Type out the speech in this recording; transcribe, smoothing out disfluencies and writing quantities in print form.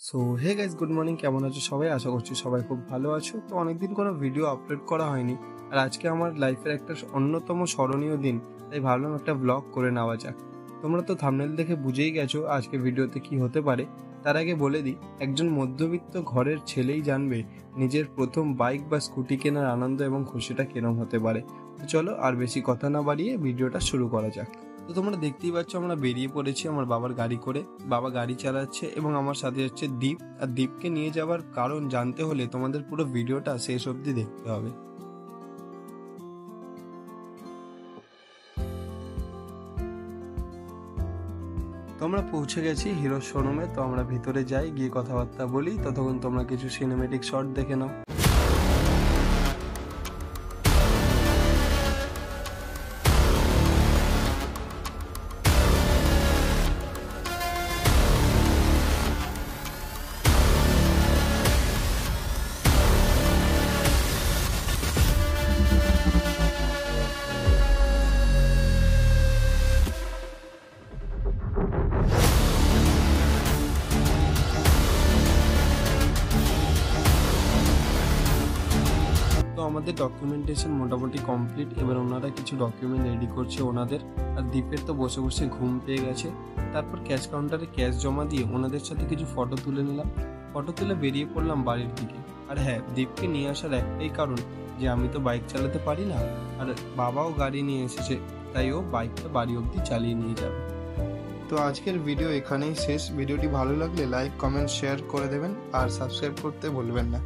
So hey guys, good morning. কেমন আছো সবাই? আশা করছি সবাই খুব ভালো আছো। তো অনেকদিন কোনো ভিডিও আপলোড করা হয়নি, আর আজকে আমার লাইফের একটা অন্যতম স্মরণীয় দিন, তাই ভাবলাম একটা ব্লগ করে নেওয়া যাক। তোমরা তো থাম্বনেল দেখে বুঝেই গেছো আজকে ভিডিওতে কি হতে পারে। তার আগে বলে দিই, একজন মধ্যবিত্ত ঘরের ছেলেই জানবে নিজের প্রথম বাইক বা স্কুটি কেনার আনন্দ এবং খুশিটা কেরম হতে পারে। তো চলো আর বেশি কথা না বাড়িয়ে ভিডিওটা শুরু করা যাক। তো তোমরা দেখতেই পাচ্ছ আমরা বেরিয়ে পড়েছি আমার বাবার গাড়ি করে। বাবা গাড়ি চালাচ্ছে এবং আমার সাথে যাচ্ছে দীপ। আর দীপকে নিয়ে যাওয়ার কারণ জানতে হলে তোমাদের পুরো ভিডিওটা শেষ অবধি দেখতে হবে। তো আমরা পৌঁছে গেছি হিরো শোরুমে। তো আমরা ভিতরে যাই, গিয়ে কথাবার্তা বলি। ততক্ষণ তোমরা কিছু সিনেমেটিক শট দেখে নাও। তো আমাদের ডকুমেন্টেশন মোটামুটি কমপ্লিট। এবার ওনারা কিছু ডকুমেন্ট রেডি করছে ওনাদের। আর দীপের তো বসে বসে ঘুম পেয়ে গেছে। তারপর ক্যাশ কাউন্টারে ক্যাশ জমা দিয়ে ওনাদের সাথে কিছু ফটো তুলে নিলাম। ফটো তুলে বেরিয়ে পড়লাম বাড়ির দিকে। আর হ্যাঁ, দীপকে নিয়ে আসার একটাই কারণ যে আমি তো বাইক চালাতে পারি না, আর বাবাও গাড়ি নিয়ে এসেছে, তাই ও বাইকটা বাড়ি অবধি চালিয়ে নিয়ে যাবে। তো আজকের ভিডিও এখানেই শেষ। ভিডিওটি ভালো লাগলে লাইক, কমেন্ট, শেয়ার করে দেবেন আর সাবস্ক্রাইব করতে ভুলবেন না।